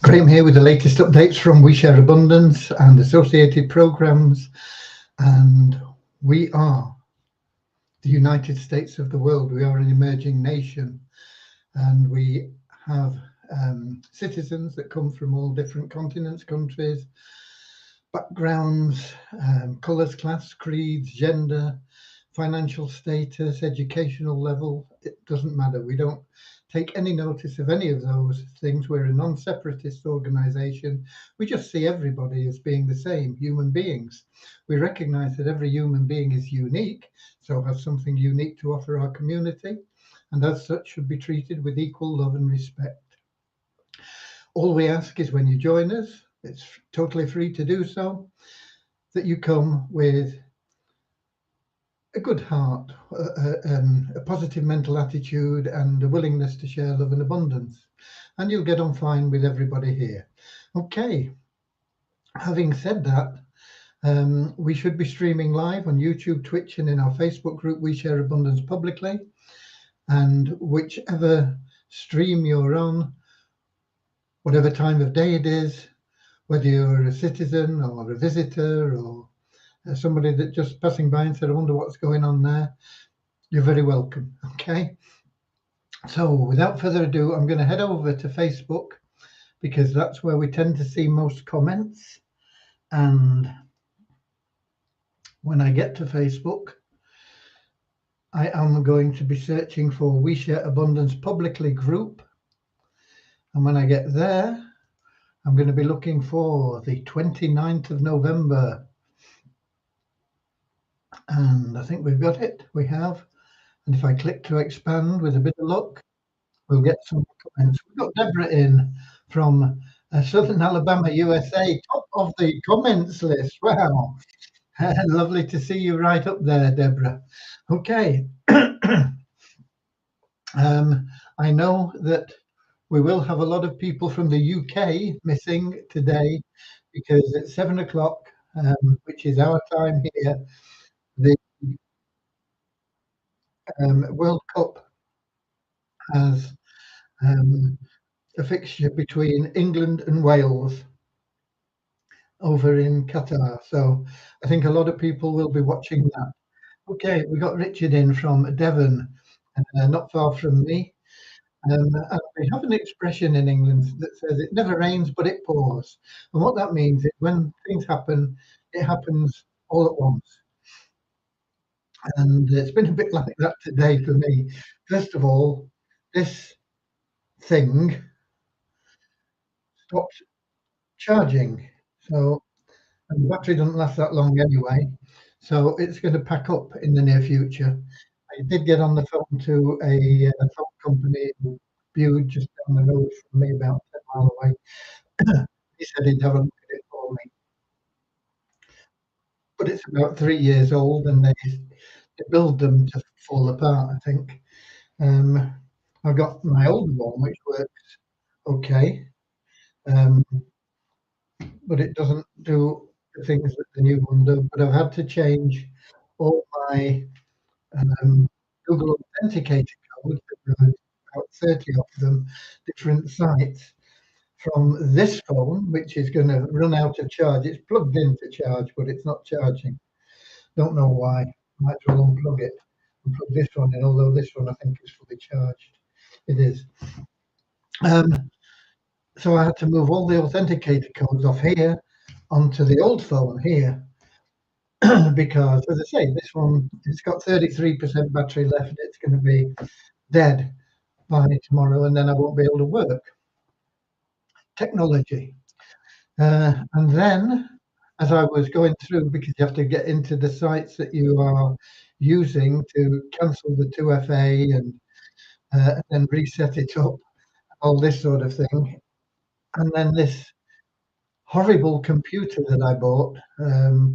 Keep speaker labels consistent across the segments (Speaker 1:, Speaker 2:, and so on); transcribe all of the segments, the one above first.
Speaker 1: Graham here with the latest updates from We Share Abundance and associated programs. And we are the United States of the world. We are an emerging nation, and we have citizens that come from all different continents, countries, backgrounds, colours, class, creeds, gender, financial status, educational level. It doesn't matter. We don't take any notice of any of those things. We're a non-separatist organisation. We just see everybody as being the same, human beings. We recognise that every human being is unique, so has something unique to offer our community, and as such should be treated with equal love and respect. All we ask is when you join us, it's totally free to do so, that you come with a good heart, a positive mental attitude, and a willingness to share love and abundance. And you'll get on fine with everybody here. Okay, having said that, we should be streaming live on YouTube, Twitch, and in our Facebook group, We Share Abundance Publicly. And whichever stream you're on, whatever time of day it is, whether you're a citizen or a visitor or somebody that just passing by and said, I wonder what's going on there, you're very welcome. Okay, so without further ado, I'm going to head over to Facebook because that's where we tend to see most comments. And when I get to Facebook, I am going to be searching for We Share Abundance Publicly group. And when I get there, I'm going to be looking for the 29th of November. And I think we've got it. We have. And if I click to expand with a bit of luck, we'll get some comments. We've got Deborah in from Southern Alabama, USA, top of the comments list. Wow. Lovely to see you right up there, Deborah. Okay. I know that we will have a lot of people from the UK missing today because it's 7 o'clock, which is our time here. The World Cup has a fixture between England and Wales over in Qatar. So I think a lot of people will be watching that. Okay, we got Richard in from Devon, not far from me. And we have an expression in England that says it never rains, but it pours. And what that means is when things happen, it happens all at once. And it's been a bit like that today for me. First of all, this thing stopped charging. So, and the battery doesn't last that long anyway. So it's going to pack up in the near future. I did get on the phone to a phone company in Bude, just down the road from me, about 10 miles away. He said he'd have a look at it for me. But it's about 3 years old, and they build them to fall apart, I think. I've got my older one, which works okay, but it doesn't do the things that the new one does. But I've had to change all my Google Authenticator codes, there are about 30 of them, different sites, from this phone, which is going to run out of charge. It's plugged in to charge, but it's not charging. Don't know why. Might as well unplug it and plug this one in, although this one I think is fully charged. It is. So I had to move all the authenticator codes off here onto the old phone here. Because, as I say, this one, it's got 33% battery left. It's going to be dead by tomorrow, and then I won't be able to work. Technology. And then, as I was going through, because you have to get into the sites that you are using to cancel the 2FA and then reset it up, all this sort of thing. And then this horrible computer that I bought,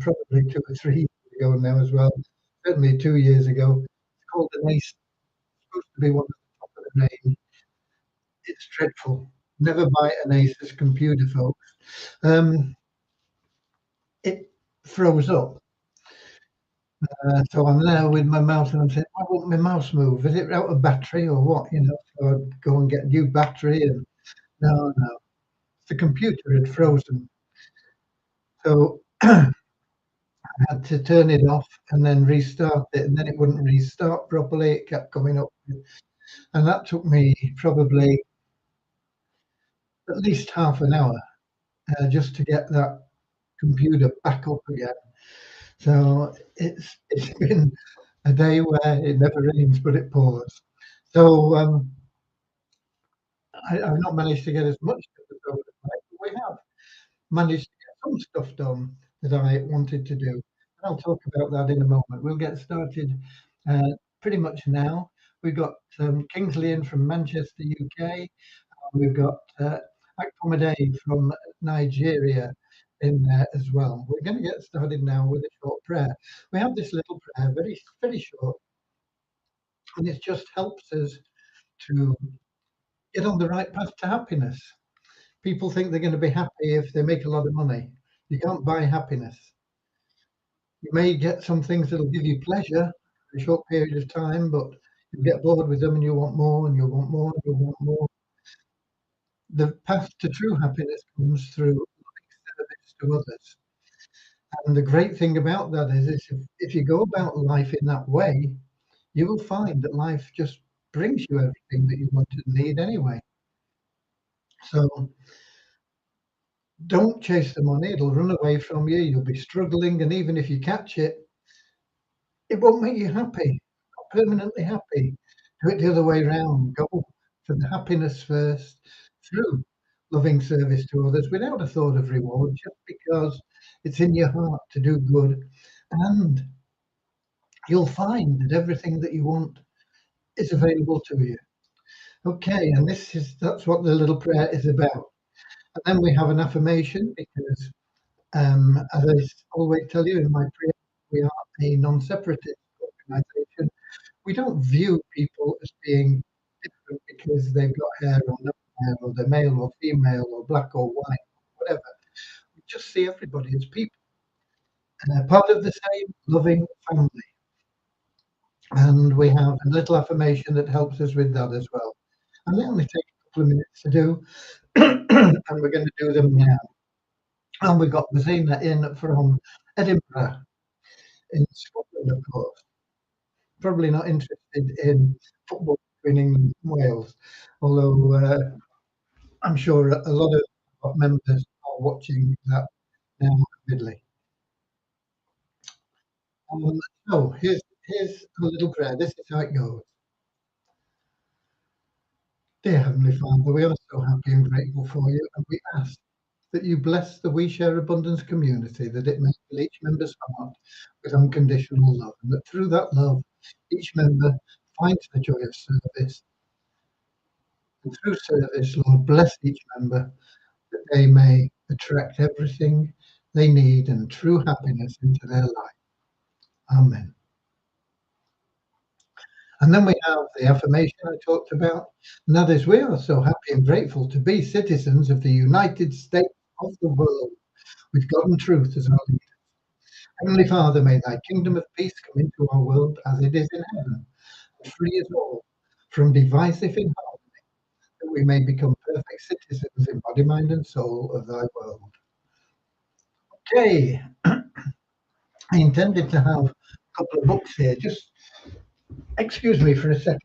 Speaker 1: probably 2 or 3 years ago now as well, certainly 2 years ago. It's called an Ace. It's supposed to be one of the top of the range. It's dreadful. Never buy an Asus computer, folks. It froze up. So I'm there with my mouse and I'm saying, why won't my mouse move? Is it out of battery or what? You know, so I'd go and get a new battery and no. the computer had frozen. So I had to turn it off and then restart it, and then it wouldn't restart properly. It kept coming up, and that took me probably at least half an hour just to get that computer back up again. So it's been a day where it never rains, but it pours. So I've not managed to get as much stuff as I would have liked, but we have managed to get some stuff done that I wanted to do. And I'll talk about that in a moment. We'll get started pretty much now. We've got Kingsley in from Manchester, UK. We've got Akpomade from Nigeria in there as well. We're going to get started now with a short prayer. We have this little prayer, very, very short, and it just helps us to get on the right path to happiness. People think they're going to be happy if they make a lot of money. You can't buy happiness. You may get some things that'll give you pleasure for a short period of time, but you get bored with them and you want more and you want more and you want more. The path to true happiness comes through service to others. And the great thing about that is if you go about life in that way, you will find that life just brings you everything that you want and need anyway. So don't chase the money, it'll run away from you, you'll be struggling, and even if you catch it, it won't make you happy, not permanently happy. Do it the other way around. Go for the happiness first through loving service to others without a thought of reward, just because it's in your heart to do good. And you'll find that everything that you want is available to you. Okay, and that's what the little prayer is about. And then we have an affirmation because, as I always tell you in my prayer, we are a non-separatist organisation. We don't view people as being different because they've got hair or no hair, or they're male or female, or black or white, whatever. We just see everybody as people, part of the same loving family. And we have a little affirmation that helps us with that as well. And they only take a couple of minutes to do, and we're going to do them now. And we've got Mazina in from Edinburgh in Scotland, of course. Probably not interested in football between England and Wales, although I'm sure a lot of our members are watching that now vividly. So here's a little prayer. This is how it goes. Dear Heavenly Father, we are so happy and grateful for you, and we ask that you bless the We Share Abundance community, that it may fill each member's heart with unconditional love, and that through that love, each member finds the joy of service. And through service, Lord, bless each member that they may attract everything they need and true happiness into their life. Amen. And then we have the affirmation I talked about, and that is we are so happy and grateful to be citizens of the United States of the world, with God and truth as our leader. Heavenly Father, may thy kingdom of peace come into our world as it is in heaven, and free us all from divisive inharmony, that we may become perfect citizens in body, mind, and soul of thy world. Okay, I intended to have a couple of books here. Just excuse me for a second.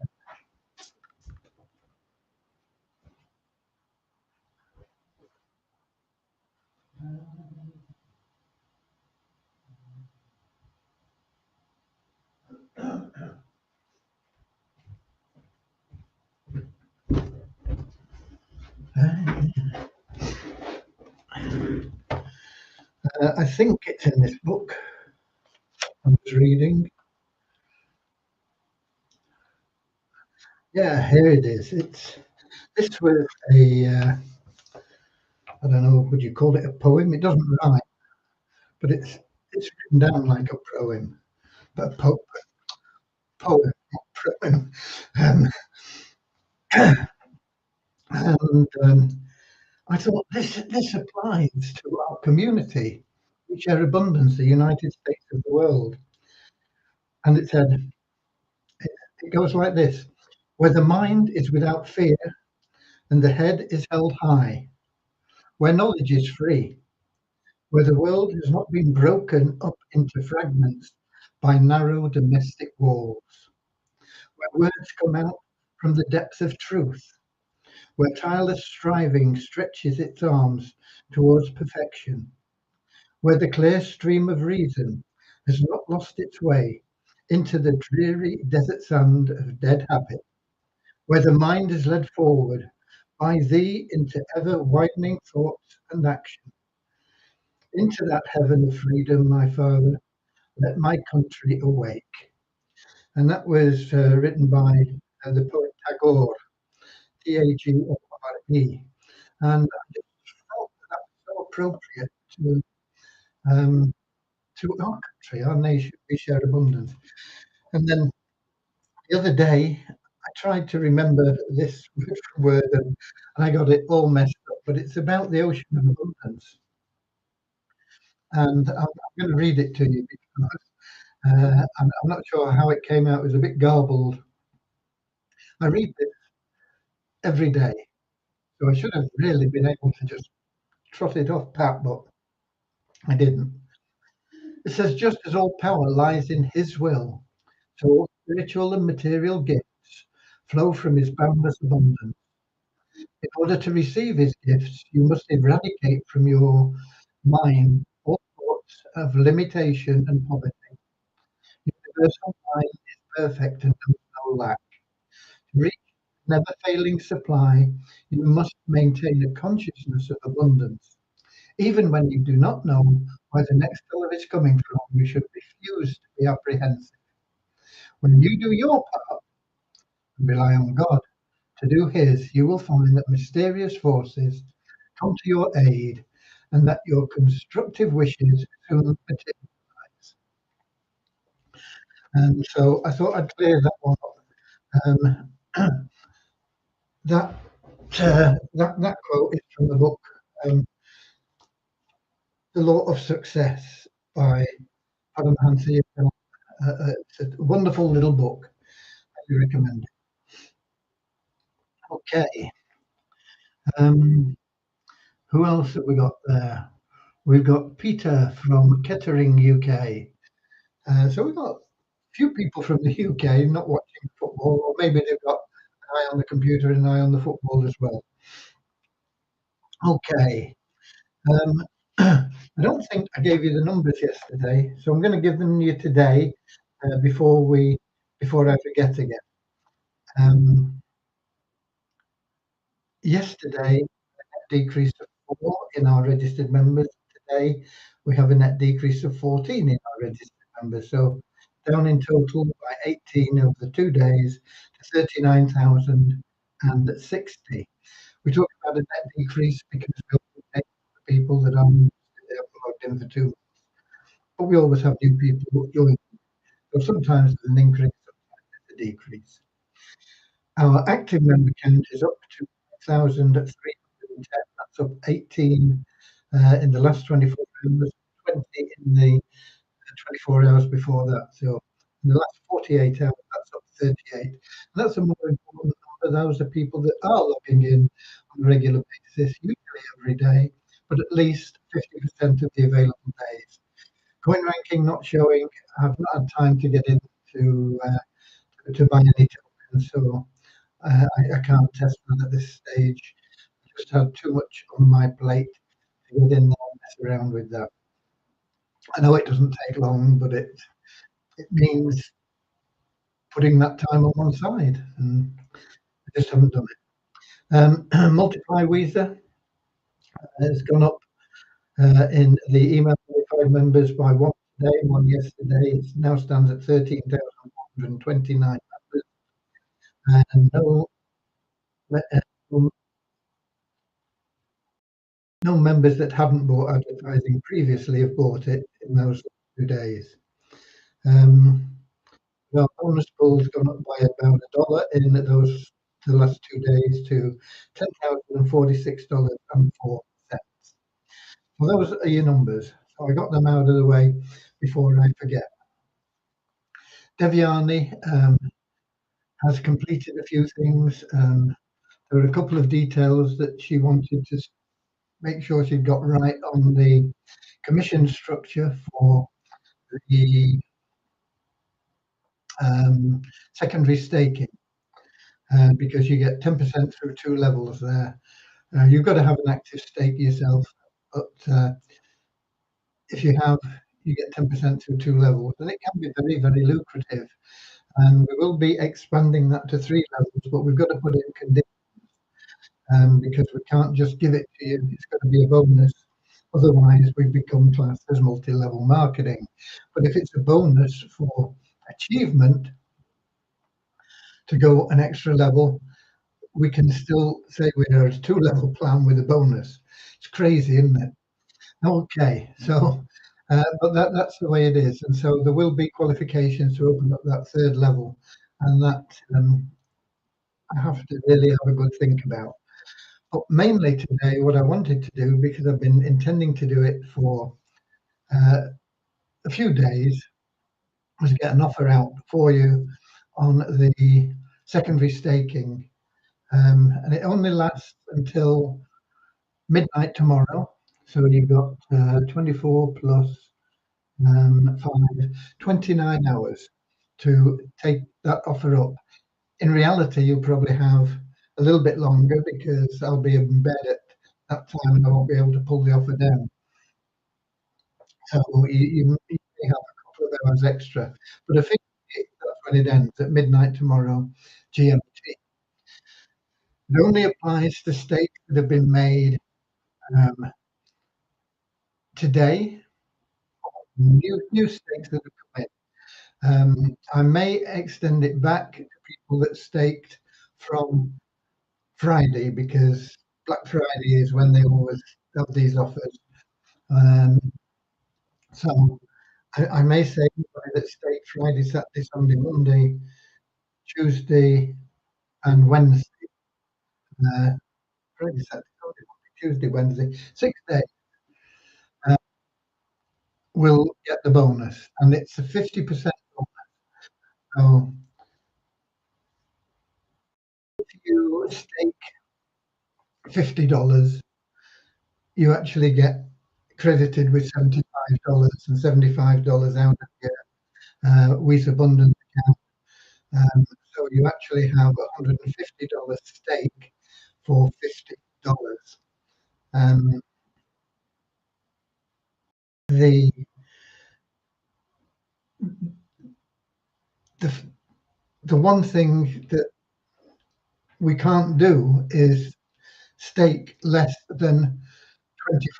Speaker 1: I think it's in this book I was reading. Yeah, here it is. This was I don't know, would you call it a poem? It doesn't rhyme, but it's written down like a poem, but a poem, not poem. Um, and I thought this applies to our community. We share abundance, the United States of the world. And it goes like this: where the mind is without fear and the head is held high, where knowledge is free, where the world has not been broken up into fragments by narrow domestic walls, where words come out from the depth of truth, where tireless striving stretches its arms towards perfection, where the clear stream of reason has not lost its way into the dreary desert sand of dead habit, where the mind is led forward by thee into ever widening thoughts and action. Into that heaven of freedom, my Father, let my country awake. And that was written by the poet Tagore, Tagore. And I just felt that was so appropriate um, to our country, our nation. We share abundance. And then the other day, I tried to remember this word for word, and I got it all messed up. But it's about the ocean of abundance, and I'm going to read it to you because I'm not sure how it came out. It was a bit garbled. I read this every day, so I should have really been able to just trot it off pat, but I didn't. It says, just as all power lies in His will, so all spiritual and material gifts flow from His boundless abundance. In order to receive His gifts, you must eradicate from your mind all thoughts of limitation and poverty. Universal mind is perfect and knows no lack. To reach never failing supply, you must maintain a consciousness of abundance. Even when you do not know where the next dollar is coming from, you should refuse to be apprehensive. When you do your part and rely on God to do His, you will find that mysterious forces come to your aid and that your constructive wishes soon materialize. And so I thought I'd clear that one up. Um, that, that quote is from the book The Law of Success by Adam Hansen. It's a wonderful little book. I recommend it. Okay. Um, who else have we got there? We've got Peter from Kettering, UK. So we've got a few people from the UK not watching football, or maybe they've got an eye on the computer and an eye on the football as well. Okay. Um, I don't think I gave you the numbers yesterday, so I'm going to give them you today before I forget again. Yesterday, decrease of 4 in our registered members. Today, we have a net decrease of 14 in our registered members. So down in total by 18 over the 2 days to 39,060. We talk about a net decrease because we only take the people that are logged in for 2 months. But we always have new people joining. So sometimes there's an increase, sometimes there's a decrease. Our active member count is up to 1,310. That's up 18 in the last 24 hours, 20 in the 24 hours before that. So in the last 48 hours, that's up 38. And that's a more important number. Those are people that are logging in on a regular basis, usually every day, but at least 50% of the available days. Coin ranking not showing. I've not had time to get into to buy any tokens, so I can't test that at this stage. I just had too much on my plate to get in there and mess around with that. I know it doesn't take long, but it means putting that time on one side, and I just haven't done it. Multiply Weezer has gone up in the email verified members by one today, one yesterday. It now stands at 13,129 members, and no no members that haven't bought advertising previously have bought it in those 2 days. Our bonus pool's gone up by about $1 in the last 2 days to $10,046.04. Well, those are your numbers. So I got them out of the way before I forget. Devyani has completed a few things. There were a couple of details that she wanted to. make sure she got right on the commission structure for the secondary staking, because you get 10% through 2 levels there. You've got to have an active stake yourself, but if you have, you get 10% through 2 levels, and it can be very, very lucrative. And we will be expanding that to 3 levels, but we've got to put it in condition, because we can't just give it to you. It's got to be a bonus. Otherwise, we become classed as multi-level marketing. But if it's a bonus for achievement to go an extra level, we can still say we're a 2 level plan with a bonus. It's crazy, isn't it? Okay, so but that's the way it is, and so there will be qualifications to open up that 3rd level, and that I have to really have a good think about. But mainly today, what I wanted to do, because I've been intending to do it for uh, a few days, was get an offer out for you on the secondary staking, and it only lasts until midnight tomorrow. So you've got 24 plus 5, 29 hours to take that offer up. In reality, you'll probably have a little bit longer because I'll be in bed at that time and I won't be able to pull the offer down. So you may have a couple of hours extra. But I think that's when it ends, at midnight tomorrow, GMT. It only applies to stakes that have been made um, today, new stakes that have come in. I may extend it back to people that staked from Friday, because Black Friday is when they always have these offers. Um, so I may say anybody that staked Friday, Saturday, Sunday, Monday, Tuesday, and Wednesday. Uh, Friday, Saturday, Sunday, Monday, Tuesday, Wednesday, 6 days uh, will get the bonus, and it's a 50% bonus. So if you stake $50, you actually get credited with $75 and $75 out of your Wheat Abundance account. So you actually have $150 stake for $50. Um, the the the one thing that we can't do is stake less than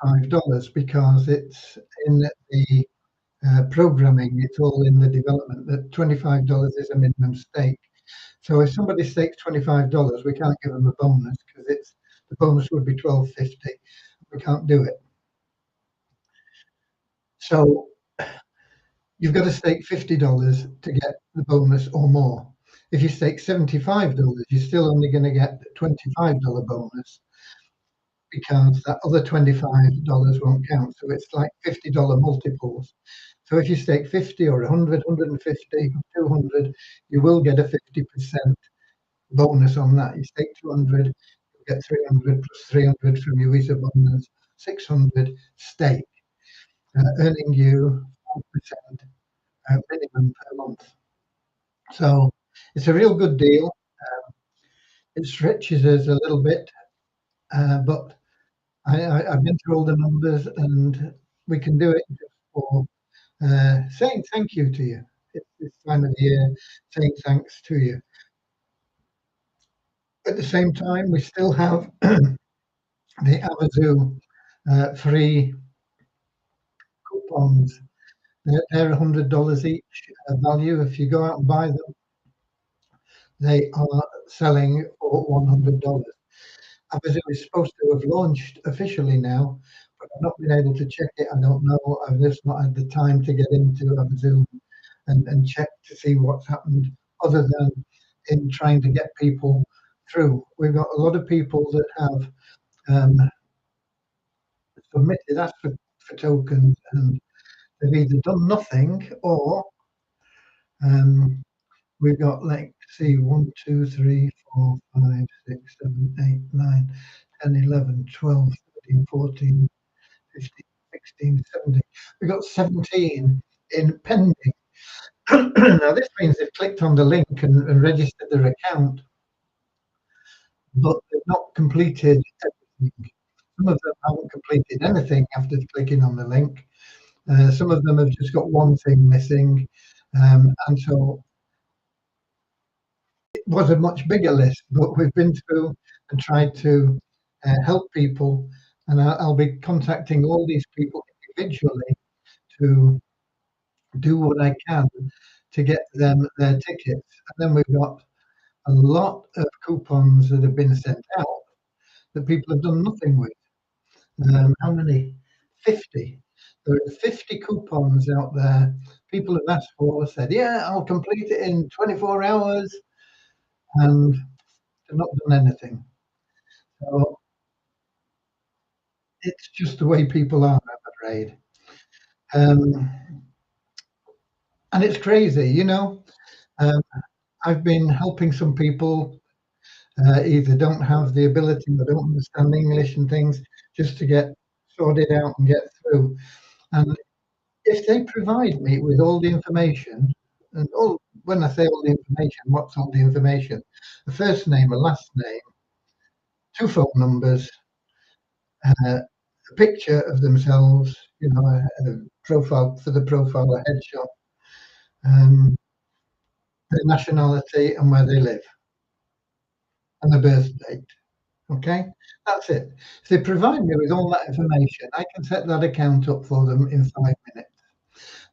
Speaker 1: $25, because it's in the programming, it's all in the development that $25 is a minimum stake. So if somebody stakes $25, we can't give them a bonus because it's the bonus would be $12.50. We can't do it. So you've got to stake $50 to get the bonus or more. If you stake $75, you're still only going to get the $25 bonus, because that other $25 won't count. So it's like $50 multiples. So if you stake 50 or 100, 150, 200, you will get a 50% bonus on that. You stake 200, you get 300 plus 300 from your Visa bonus, 600 stake, earning you 4% minimum per month. So it's a real good deal. It stretches us a little bit, but I've been through all the numbers, and we can do it just for saying thank you to you. It's this time of the year, saying thanks to you. At the same time, we still have the Abazoo free coupons. They're $100 each value. If you go out and buy them, they are selling for $100. Abazoo is supposed to have launched officially now, but I've not been able to check it. I don't know. I've just not had the time to get into Abazoo and check to see what's happened, other than in trying to get people through. We've got a lot of people that have submitted, asked for tokens, and they've either done nothing, or um, we've got, like, see, 1, 2, 3, 4, 5, 6, 7, 8, 9, 10, 11, 12, 13, 14, 15, 16, 17. We've got 17 in pending. Now, this means they've clicked on the link and registered their account, but they've not completed everything. Some of them haven't completed anything after clicking on the link. Some of them have just got one thing missing. And so it was a much bigger list, but we've been through and tried to help people. And I'll be contacting all these people individually to do what I can to get them their tickets. And then we've got a lot of coupons that have been sent out that people have done nothing with. How many? 50. There are 50 coupons out there. People have asked for, said, yeah, I'll complete it in 24 hours, and they've not done anything. So it's just the way people are, I'm afraid. Um, and it's crazy, you know. Um, I've been helping some people either don't have the ability or don't understand English and things just to get sorted out and get through. And if they provide me with all the information, and all, when I say all the information, what's all the information? A first name, a last name, two phone numbers, a picture of themselves, you know, a profile for the profile, a headshot, their nationality and where they live, and a birth date. Okay, that's it. If they provide me with all that information, I can set that account up for them in 5 minutes.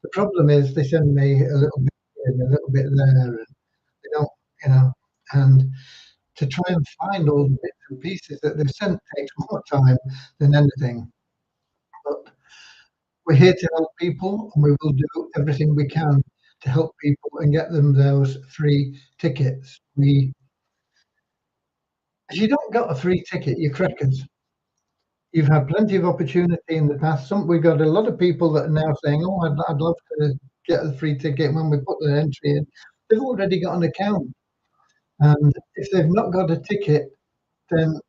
Speaker 1: The problem is they send me a little bit here and a little bit there, and they don't, you know, and to try and find all the bits and pieces that they've sent takes more time than anything. But we're here to help people, and we will do everything we can to help people and get them those free tickets. If you don't got a free ticket, you're crackers. You've had plenty of opportunity in the past. We've got a lot of people that are now saying, "Oh, I'd love to get a free ticket." When we put their entry in, they've already got an account, and if they've not got a ticket, then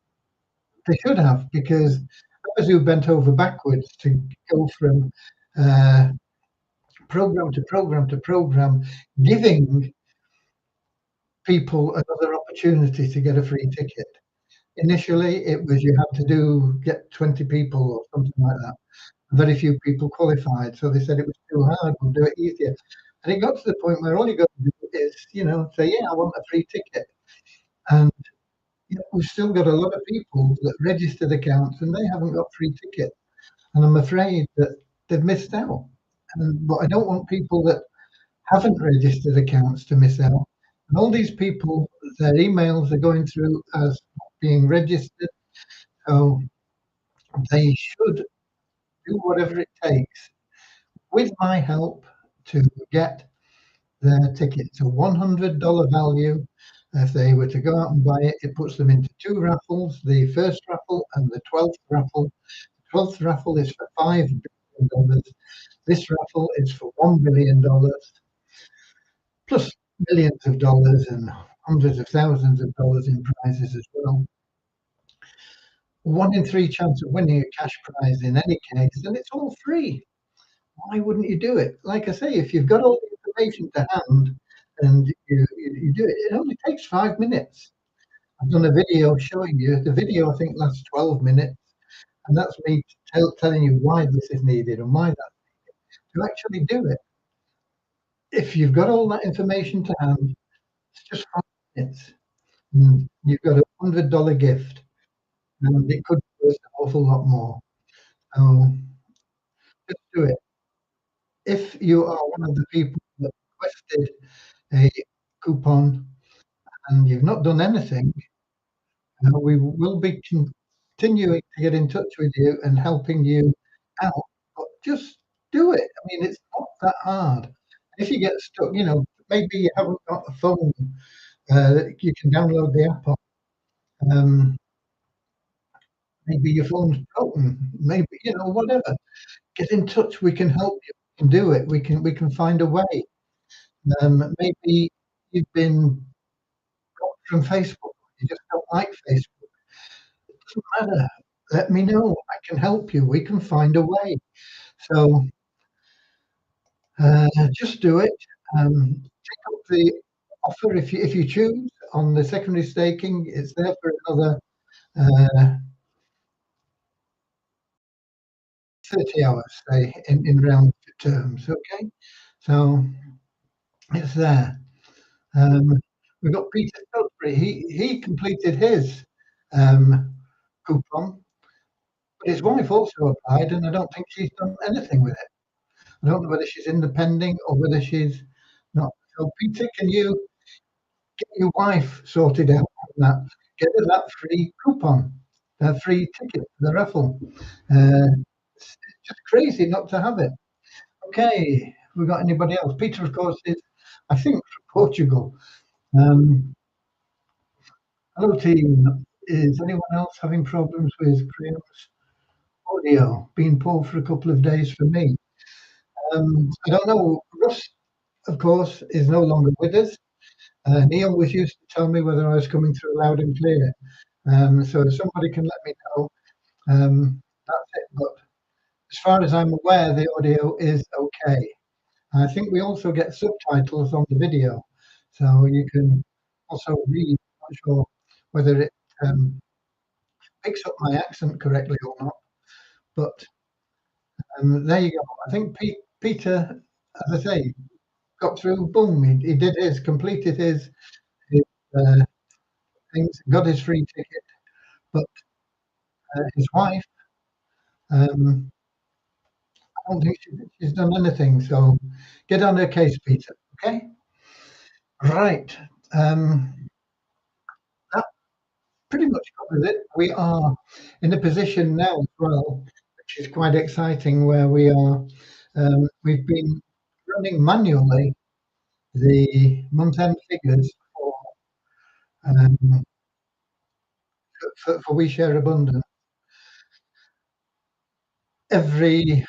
Speaker 1: they should have, because those who bent over backwards to go from uh, program to program to program, giving people another opportunity to get a free ticket. Initially, it was you had to get 20 people or something like that. Very few people qualified, so they said it was too hard. We'll do it easier. And it got to the point where all you got to do is, you know, say, yeah, I want a free ticket. And you know, we've still got a lot of people that registered accounts and they haven't got free tickets. And I'm afraid that they've missed out. But I don't want people that haven't registered accounts to miss out. And all these people, their emails are going through as being registered. So they should do whatever it takes with my help to get their ticket. It's a $100 value. If they were to go out and buy it, it puts them into two raffles, the first raffle and the 12th raffle. The 12th raffle is for $5 billion. This raffle is for $1 billion, plus millions of dollars and hundreds of thousands of dollars in prizes as well. 1 in 3 chance of winning a cash prize in any case, and it's all free. Why wouldn't you do it? Like I say, if you've got all the information to hand and you do it, it only takes 5 minutes. I've done a video showing you. The video I think lasts 12 minutes, and that's me telling you why this is needed and why that to actually do it. If you've got all that information to hand, it's just 5 minutes. And you've got $100 gift, and it could be worth an awful lot more. So just do it. If you are one of the people that requested a coupon and you've not done anything, we will be continuing to get in touch with you and helping you out. But just do it. I mean, it's not that hard. If you get stuck, you know, maybe you haven't got a phone that you can download the app on. Um, maybe your phone's broken. Maybe you know whatever. Get in touch. We can help you. We can do it. We can find a way. Maybe you've been blocked from Facebook. You just don't like Facebook. It doesn't matter. let me know. I can help you. We can find a way. So just do it. Take up the offer if you choose on the secondary staking. It's there for another 30 hours, say, in round terms. Okay, so it's there. Um, we've got Peter Salisbury. He completed his um, coupon, but his wife also applied, and I don't think she's done anything with it. I don't know whether she's independent or whether she's not. So, Peter, can you get your wife sorted out on that? Get her that free coupon, that free ticket for the raffle. It's just crazy not to have it. Okay, we got anybody else? Peter, of course, is I think from Portugal. Um, hello, team. Is anyone else having problems with Graham's audio? Been poor for a couple of days for me. I don't know. Russ, of course, is no longer with us. Neil was used to tell me whether I was coming through loud and clear. So if somebody can let me know, that's it. But as far as I'm aware, the audio is okay. I think we also get subtitles on the video, so you can also read. Not sure whether it um, picks up my accent correctly or not, but there you go. I think Peter, as I say, got through. Boom! He did his, completed his things, got his free ticket, but his wife, um, I don't think she's done anything. So get on her case, Peter. Okay, right. That pretty much covers it. We are in a position now as well, which is quite exciting, where we are. We've been running manually the month-end figures um, for We Share Abundance every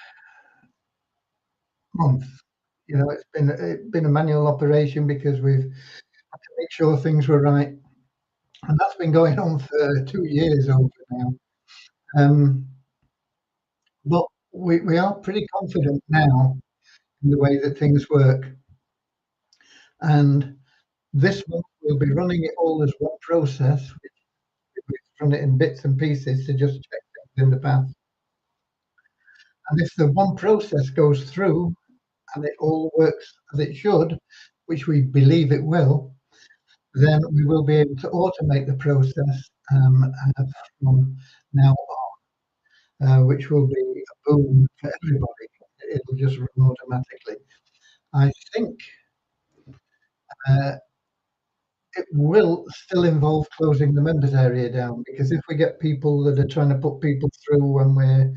Speaker 1: month. You know, it's been a manual operation because we've had to make sure things were right, and that's been going on for 2 years over now. Um, but we are pretty confident now in the way that things work, and this month we'll be running it all as one process. We've run it in bits and pieces to just check things in the past. And if the one process goes through and it all works as it should, which we believe it will, then we will be able to automate the process from now on, which will be a boom for everybody. It'll just run automatically. I think uh, it will still involve closing the members area down, because if we get people that are trying to put people through when we're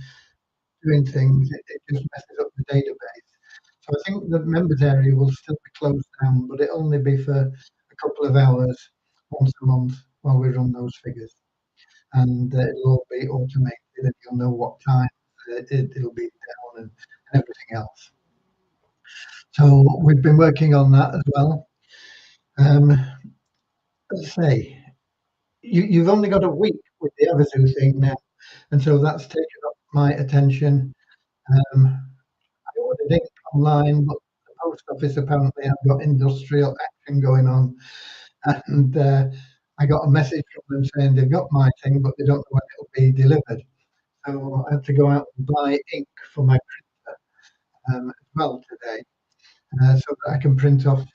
Speaker 1: doing things, it just messes up the database. So I think the members area will still be closed down, but it'll only be for a couple of hours once a month while we run those figures. And it'll all be automated, and you'll know what time it'll be down and everything else. So we've been working on that as well. Um, let's say you've only got a week with the Everzoo thing now, and so that's taken up my attention. Um, I ordered ink online, but the post office apparently have got industrial action going on, and I got a message from them saying they've got my thing, but they don't know when it'll be delivered. So I had to go out and buy ink for my printer as well today, so that I can print off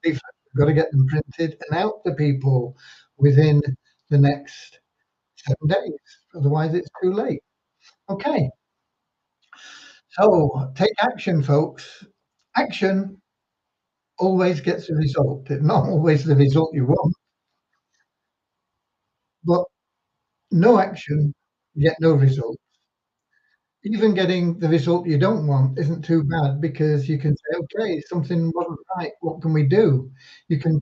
Speaker 1: leaflets. I've got to get them printed and out to people within the next 7 days. Otherwise, it's too late. Okay, so take action, folks. Action always gets a result. It's not always the result you want, but no action, you get no result. Even getting the result you don't want isn't too bad, because you can say, okay, something wasn't right. What can we do? You can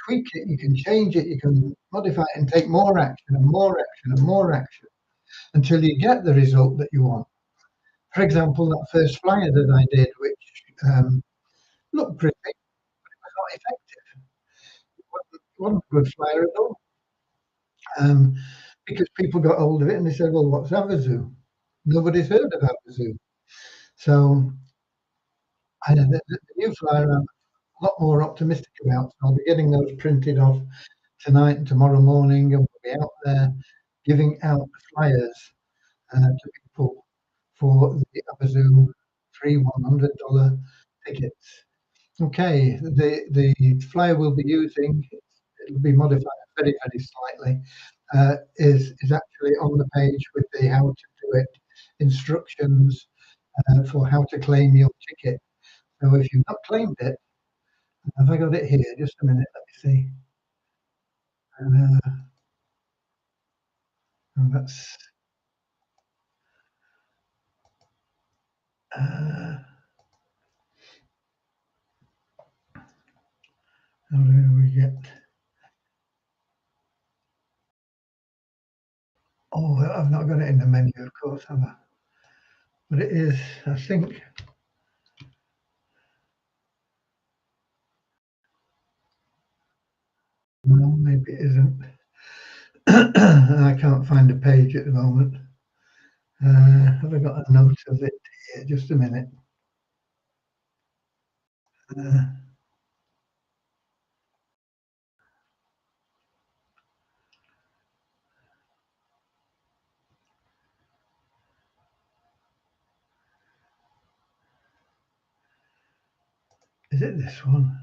Speaker 1: tweak it, you can change it, you can modify it and take more action and more action and more action until you get the result that you want. For example, that first flyer that I did, which looked pretty, but not effective. It wasn't a good flyer at all. because people got hold of it and they said, "Well, what's Havasu?" Nobody's heard of Havasu. So the new flyer I'm a lot more optimistic about. So I'll be getting those printed off tonight and tomorrow morning, and we'll be out there giving out flyers to people for the Havasu free $100 tickets. Okay, the flyer we'll be using, it'll be modified very, very slightly, is actually on the page with the how to do it instructions for how to claim your ticket. So if you've not claimed it, have I got it here? Just a minute, let me see. Uh, and that's how do we get? Oh, I've not got it in the menu, of course, have I? But it is, I think. No, maybe it isn't. I can't find a page at the moment. Have I got a note of it here? Just a minute. Uh, is it this one?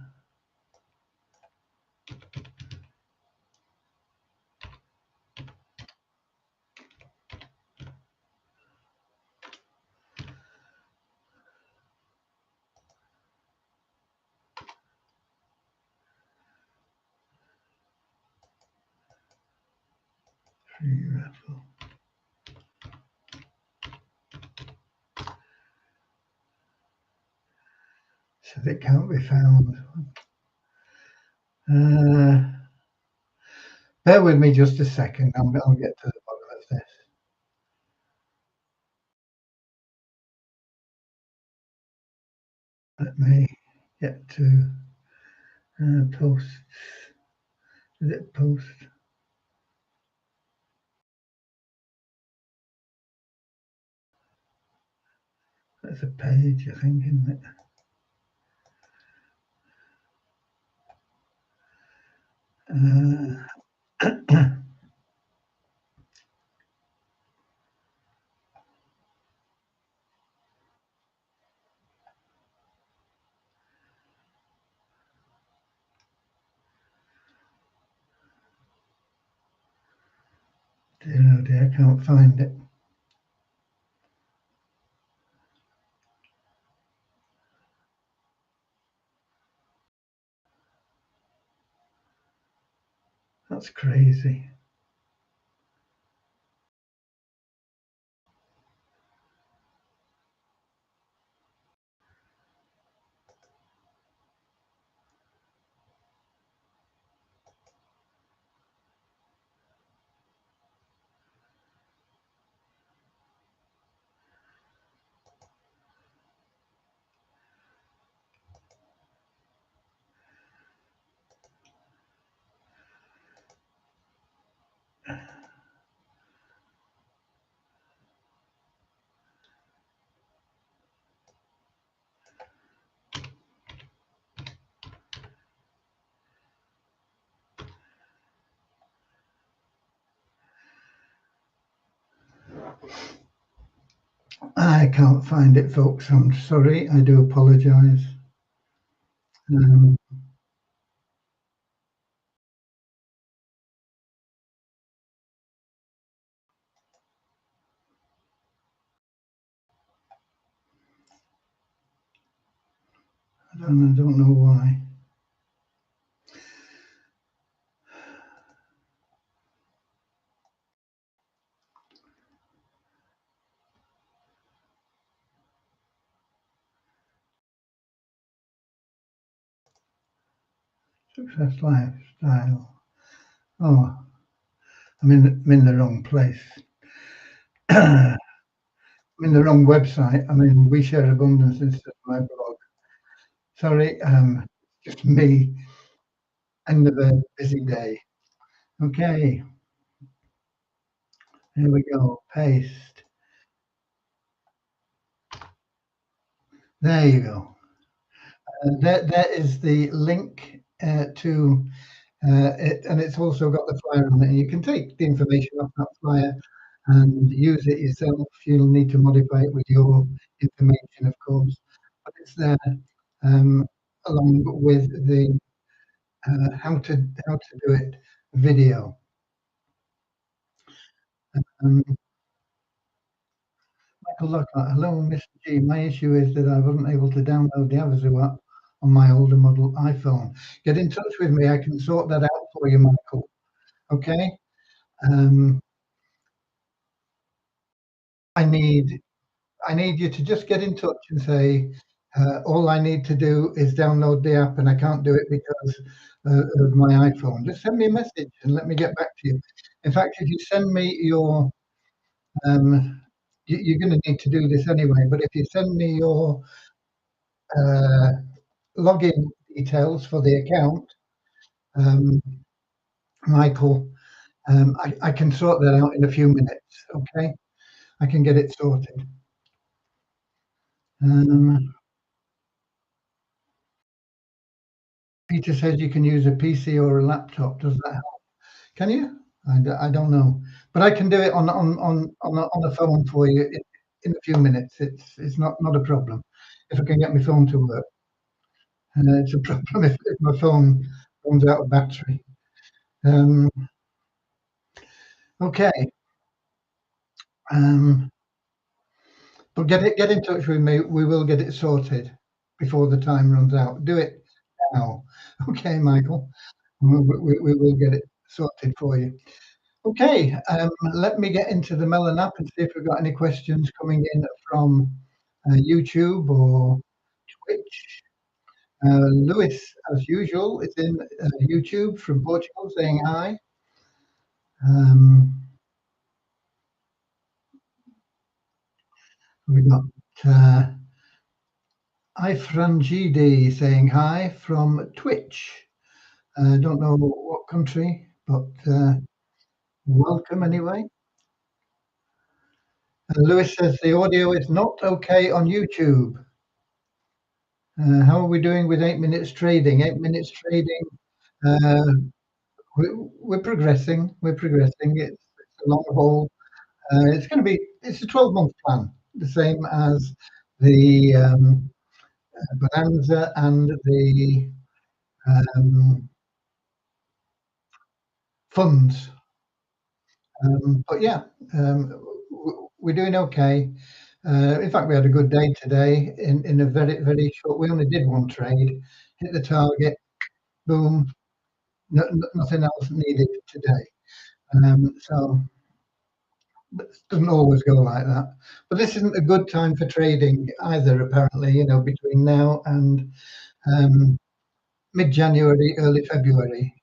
Speaker 1: Free raffle. Says it can't be found. Uh, bear with me just a second. I'll get to the bottom of this. Let me get to post. Is it post? That's a page, I think, isn't it? Dear, oh dear, I can't find it. That's crazy. I can't find it, folks. I'm sorry. I do apologise. Um, I don't know why. Success lifestyle. Oh, I'm in the wrong place. I'm in the wrong website. I'm in We Share Abundance instead of my blog. Sorry, just me. End of a busy day. Okay. Here we go. Paste. There you go. There is the link to it, and it's also got the flyer on it. And you can take the information off that flyer and use it yourself. You'll need to modify it with your information, of course, but it's there um, along with the how to do it video. Um, Michael Lockhart, hello, Mr. G. My issue is that I wasn't able to download the Avazu app on my older model iPhone. Get in touch with me. I can sort that out for you, Michael. Okay. Um, I need I need you to just get in touch and say, all I need to do is download the app and I can't do it because of my iPhone. Just send me a message and let me get back to you. In fact, if you send me your, um, you're going to need to do this anyway, but if you send me your uh, login details for the account, um, Michael, I can sort that out in a few minutes. Okay, I can get it sorted. Um, Peter says you can use a PC or a laptop. Does that help? Can you? I don't know, but I can do it on a phone for you in a few minutes. It's not a problem if I can get my phone to work. It's a problem if my phone runs out of battery. Um, okay, but get in touch with me. We will get it sorted before the time runs out. Do it now, okay, Michael. We will get it sorted for you. Okay, let me get into the Melon app and see if we've got any questions coming in from YouTube or Twitch. Lewis, as usual, is in YouTube from Portugal saying hi. Um, we got Ifrangidi saying hi from Twitch. Don't know what country, but welcome anyway. Lewis says the audio is not okay on YouTube. How are we doing with 8 minutes trading? 8 minutes trading. Uh, we're progressing. We're progressing. It's a long haul. It's going to be. It's a 12-month plan, the same as the Bonanza and the um, funds. But yeah, we're doing okay. In fact, we had a good day today in a very short. We only did one trade, hit the target, boom. Nothing else needed today. So it doesn't always go like that. But this isn't a good time for trading either, apparently, between now and um, mid-January, early February.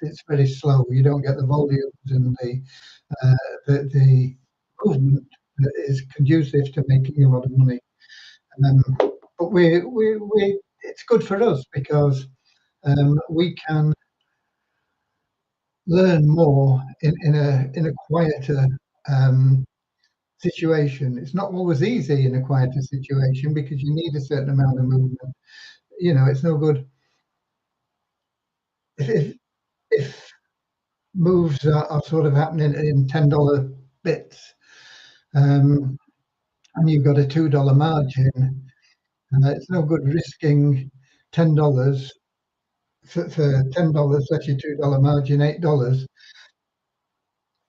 Speaker 1: It's very slow. You don't get the volumes and the movement that is conducive to making a lot of money. Um, but it's good for us because we can learn more in a quieter um, situation. It's not always easy in a quieter situation because you need a certain amount of movement. It's no good if moves are sort of happening in $10 bits, and you've got a $2 margin. It's no good risking $10 for $10. That's your $2 margin, $8,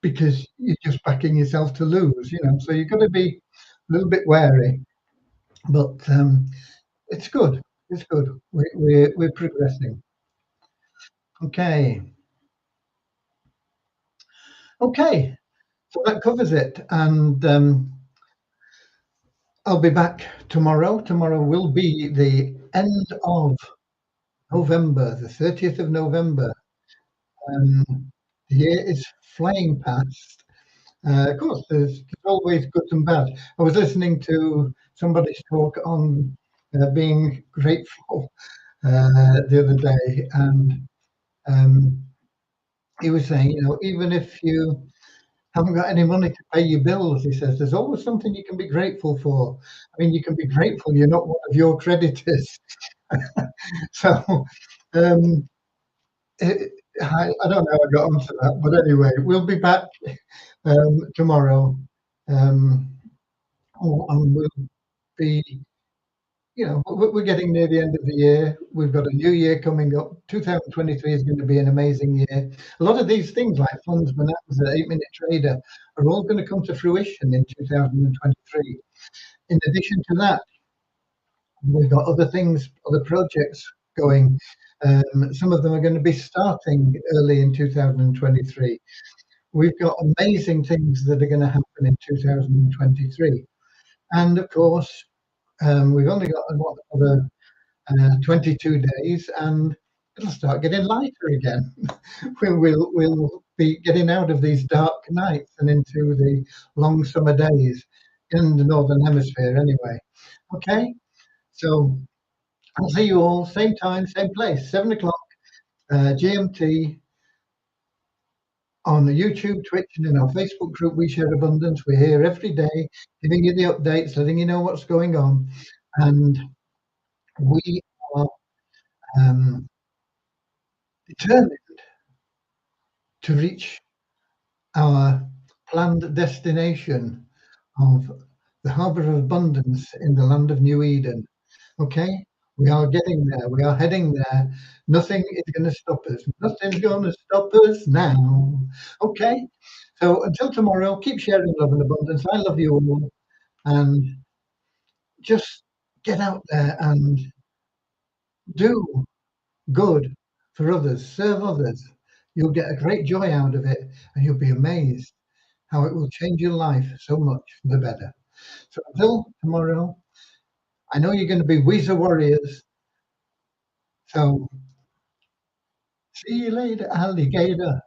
Speaker 1: because you're just backing yourself to lose. So you've got to be a little bit wary. But it's good. It's good. We're progressing. Okay. Okay. So that covers it. And I'll be back tomorrow. Tomorrow will be the end of November, the 30th of November. The year is flying past. Of course, there's always good and bad. I was listening to somebody's talk on being grateful the other day, and um, he was saying, even if you haven't got any money to pay your bills, he says, there's always something you can be grateful for. I mean, you can be grateful you're not one of your creditors. So, um, I don't know how I got onto that, but anyway, we'll be back tomorrow, um, and we'll be, we're getting near the end of the year. We've got a new year coming up. 2023 is going to be an amazing year. A lot of these things like funds, bonanza, 8 Minute Trader are all going to come to fruition in 2023. In addition to that, we've got other things, other projects going. Some of them are going to be starting early in 2023. We've got amazing things that are going to happen in 2023. And of course, we've only got another 22 days, and it'll start getting lighter again. We'll be getting out of these dark nights and into the long summer days in the Northern Hemisphere anyway. Okay, so I'll see you all, same time, same place, 7 o'clock GMT on the YouTube, Twitch, and in our Facebook group, We Share Abundance. We're here every day, giving you the updates, letting you know what's going on. And we are determined to reach our planned destination of the Harbour of Abundance in the land of New Eden. Okay? We are getting there. We are heading there. Nothing is going to stop us. Nothing's going to stop us now. Okay? So until tomorrow, keep sharing love and abundance. I love you all. And just get out there and do good for others, serve others. You'll get a great joy out of it, and you'll be amazed how it will change your life so much for the better. So until tomorrow, I know you're going to be Weezer warriors. So see you later, alligator.